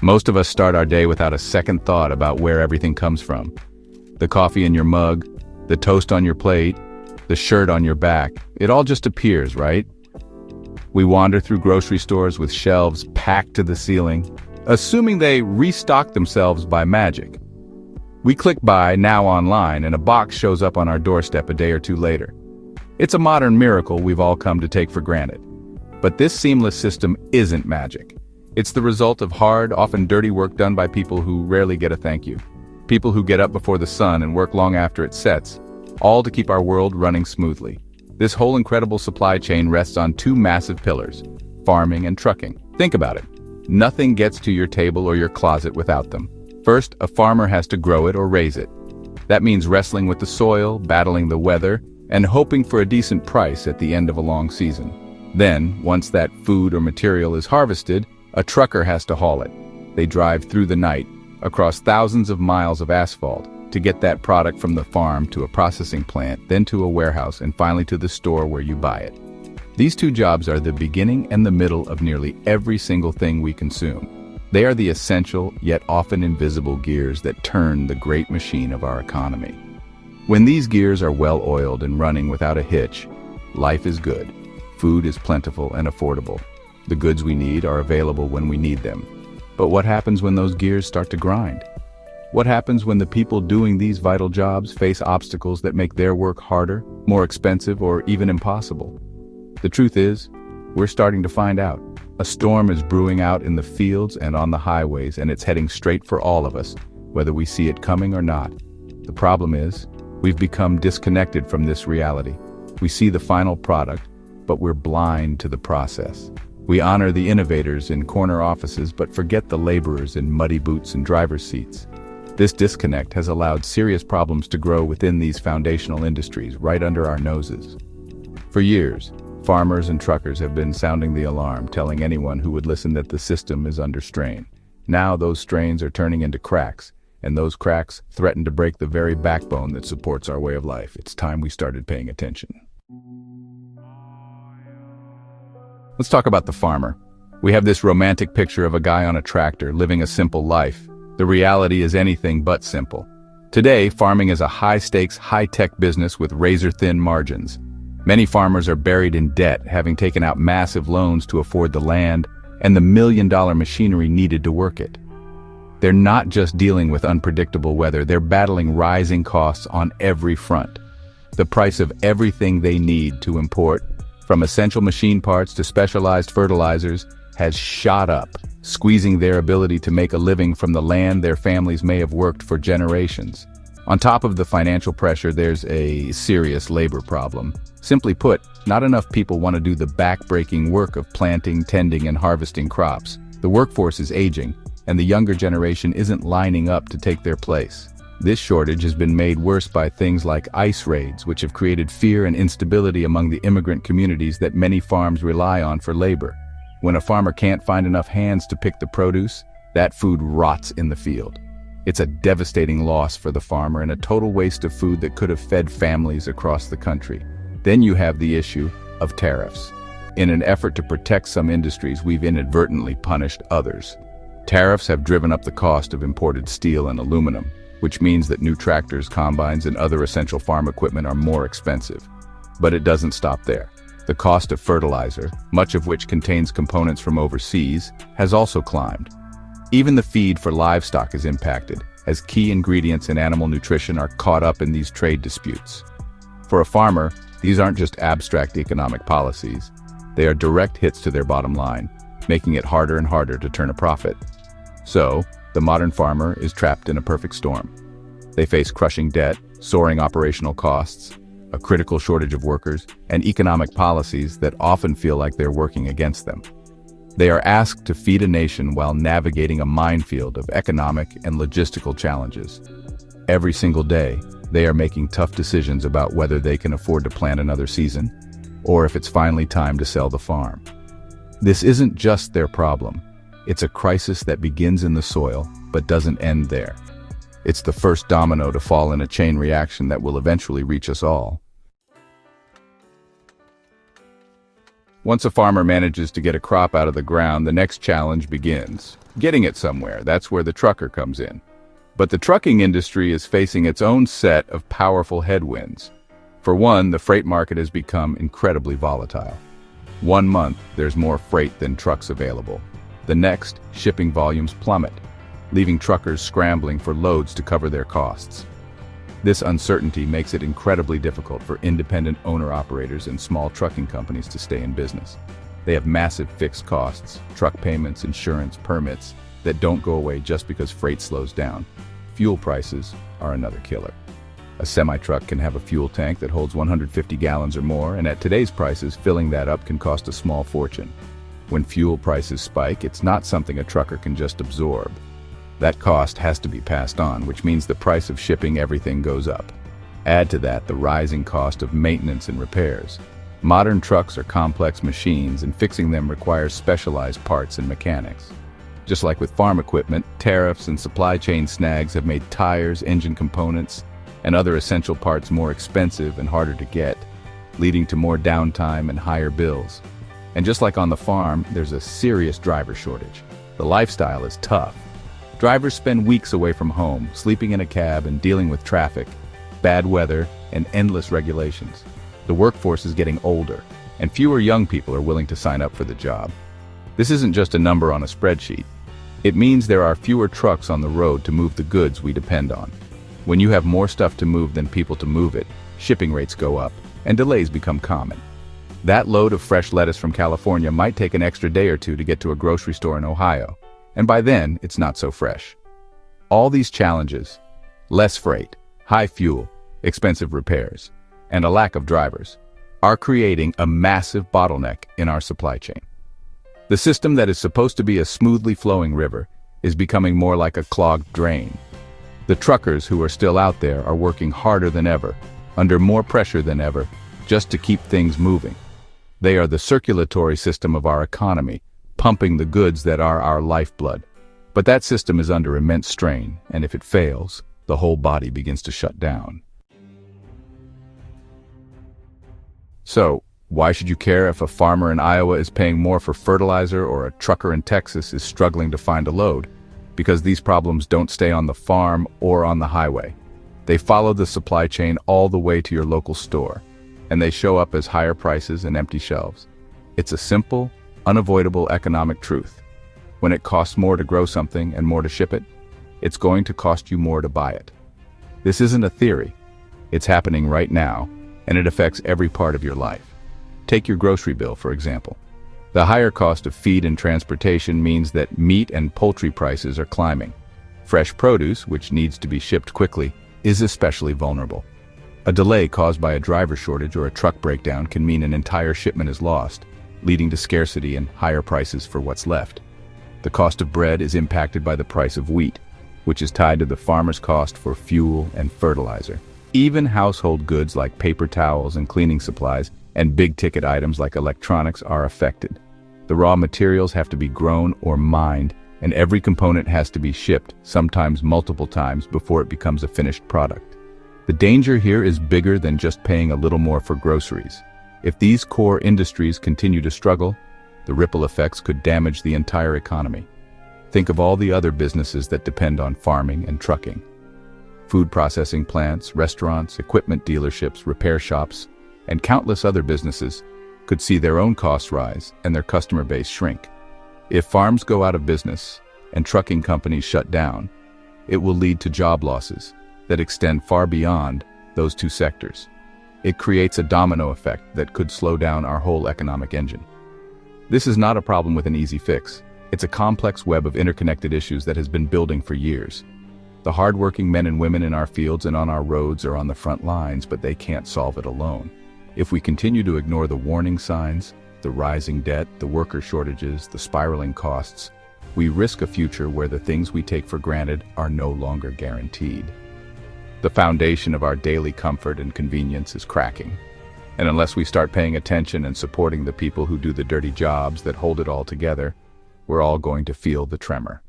Most of us start our day without a second thought about where everything comes from. The coffee in your mug, the toast on your plate, the shirt on your back, it all just appears, right? We wander through grocery stores with shelves packed to the ceiling, assuming they restock themselves by magic. We click buy now online and a box shows up on our doorstep a day or two later. It's a modern miracle we've all come to take for granted. But this seamless system isn't magic. It's the result of hard, often dirty work done by people who rarely get a thank you. People who get up before the sun and work long after it sets, all to keep our world running smoothly. This whole incredible supply chain rests on two massive pillars: farming and trucking. Think about it. Nothing gets to your table or your closet without them. First, a farmer has to grow it or raise it. That means wrestling with the soil, battling the weather, and hoping for a decent price at the end of a long season. Then, once that food or material is harvested, a trucker has to haul it. They drive through the night, across thousands of miles of asphalt, to get that product from the farm to a processing plant, then to a warehouse, and finally to the store where you buy it. These two jobs are the beginning and the middle of nearly every single thing we consume. They are the essential, yet often invisible gears that turn the great machine of our economy. When these gears are well-oiled and running without a hitch, life is good. Food is plentiful and affordable. The goods we need are available when we need them. But what happens when those gears start to grind? What happens when the people doing these vital jobs face obstacles that make their work harder, more expensive, or even impossible? The truth is, we're starting to find out. A storm is brewing out in the fields and on the highways, and it's heading straight for all of us, whether we see it coming or not. The problem is, we've become disconnected from this reality. We see the final product, but we're blind to the process. We honor the innovators in corner offices, but forget the laborers in muddy boots and driver's seats. This disconnect has allowed serious problems to grow within these foundational industries right under our noses. For years, farmers and truckers have been sounding the alarm, telling anyone who would listen that the system is under strain. Now those strains are turning into cracks, and those cracks threaten to break the very backbone that supports our way of life. It's time we started paying attention. Let's talk about the farmer. We have this romantic picture of a guy on a tractor living a simple life. The reality is anything but simple. Today, farming is a high-stakes, high-tech business with razor-thin margins. Many farmers are buried in debt, having taken out massive loans to afford the land and the million-dollar machinery needed to work it. They're not just dealing with unpredictable weather, they're battling rising costs on every front. The price of everything they need to import, from essential machine parts to specialized fertilizers, has shot up, squeezing their ability to make a living from the land their families may have worked for generations. On top of the financial pressure, there's a serious labor problem. Simply put, not enough people want to do the back-breaking work of planting, tending, and harvesting crops. The workforce is aging, and the younger generation isn't lining up to take their place. This shortage has been made worse by things like ICE raids, which have created fear and instability among the immigrant communities that many farms rely on for labor. When a farmer can't find enough hands to pick the produce, that food rots in the field. It's a devastating loss for the farmer and a total waste of food that could have fed families across the country. Then you have the issue of tariffs. In an effort to protect some industries, we've inadvertently punished others. Tariffs have driven up the cost of imported steel and aluminum, which means that new tractors, combines, and other essential farm equipment are more expensive. But it doesn't stop there. The cost of fertilizer, much of which contains components from overseas, has also climbed. Even the feed for livestock is impacted, as key ingredients in animal nutrition are caught up in these trade disputes. For a farmer, these aren't just abstract economic policies. They are direct hits to their bottom line, making it harder and harder to turn a profit. So, the modern farmer is trapped in a perfect storm. They face crushing debt, soaring operational costs, a critical shortage of workers, and economic policies that often feel like they're working against them. They are asked to feed a nation while navigating a minefield of economic and logistical challenges. Every single day, they are making tough decisions about whether they can afford to plant another season, or if it's finally time to sell the farm. This isn't just their problem. It's a crisis that begins in the soil, but doesn't end there. It's the first domino to fall in a chain reaction that will eventually reach us all. Once a farmer manages to get a crop out of the ground, the next challenge begins. Getting it somewhere, that's where the trucker comes in. But the trucking industry is facing its own set of powerful headwinds. For one, the freight market has become incredibly volatile. One month, there's more freight than trucks available. The next, shipping volumes plummet, leaving truckers scrambling for loads to cover their costs. This uncertainty makes it incredibly difficult for independent owner-operators and small trucking companies to stay in business. They have massive fixed costs, truck payments, insurance, permits, that don't go away just because freight slows down. Fuel prices are another killer. A semi-truck can have a fuel tank that holds 150 gallons or more, and at today's prices, filling that up can cost a small fortune. When fuel prices spike, it's not something a trucker can just absorb. That cost has to be passed on, which means the price of shipping everything goes up. Add to that the rising cost of maintenance and repairs. Modern trucks are complex machines, and fixing them requires specialized parts and mechanics. Just like with farm equipment, tariffs and supply chain snags have made tires, engine components, and other essential parts more expensive and harder to get, leading to more downtime and higher bills. And just like on the farm, there's a serious driver shortage. The lifestyle is tough. Drivers spend weeks away from home, sleeping in a cab and dealing with traffic, bad weather, and endless regulations. The workforce is getting older, and fewer young people are willing to sign up for the job. This isn't just a number on a spreadsheet. It means there are fewer trucks on the road to move the goods we depend on. When you have more stuff to move than people to move it, shipping rates go up, and delays become common. That load of fresh lettuce from California might take an extra day or two to get to a grocery store in Ohio, and by then, it's not so fresh. All these challenges, less freight, high fuel, expensive repairs, and a lack of drivers, are creating a massive bottleneck in our supply chain. The system that is supposed to be a smoothly flowing river is becoming more like a clogged drain. The truckers who are still out there are working harder than ever, under more pressure than ever, just to keep things moving. They are the circulatory system of our economy, pumping the goods that are our lifeblood. But that system is under immense strain, and if it fails, the whole body begins to shut down. So, why should you care if a farmer in Iowa is paying more for fertilizer or a trucker in Texas is struggling to find a load? Because these problems don't stay on the farm or on the highway. They follow the supply chain all the way to your local store, and they show up as higher prices and empty shelves. It's a simple, unavoidable economic truth. When it costs more to grow something and more to ship it, it's going to cost you more to buy it. This isn't a theory. It's happening right now, and it affects every part of your life. Take your grocery bill, for example. The higher cost of feed and transportation means that meat and poultry prices are climbing. Fresh produce, which needs to be shipped quickly, is especially vulnerable. A delay caused by a driver shortage or a truck breakdown can mean an entire shipment is lost, leading to scarcity and higher prices for what's left. The cost of bread is impacted by the price of wheat, which is tied to the farmer's cost for fuel and fertilizer. Even household goods like paper towels and cleaning supplies and big-ticket items like electronics are affected. The raw materials have to be grown or mined, and every component has to be shipped, sometimes multiple times, before it becomes a finished product. The danger here is bigger than just paying a little more for groceries. If these core industries continue to struggle, the ripple effects could damage the entire economy. Think of all the other businesses that depend on farming and trucking. Food processing plants, restaurants, equipment dealerships, repair shops, and countless other businesses could see their own costs rise and their customer base shrink. If farms go out of business and trucking companies shut down, it will lead to job losses that extend far beyond those two sectors. It creates a domino effect that could slow down our whole economic engine. This is not a problem with an easy fix. It's a complex web of interconnected issues that has been building for years. The hardworking men and women in our fields and on our roads are on the front lines, but they can't solve it alone. If we continue to ignore the warning signs, the rising debt, the worker shortages, the spiraling costs, we risk a future where the things we take for granted are no longer guaranteed. The foundation of our daily comfort and convenience is cracking. And unless we start paying attention and supporting the people who do the dirty jobs that hold it all together, we're all going to feel the tremor.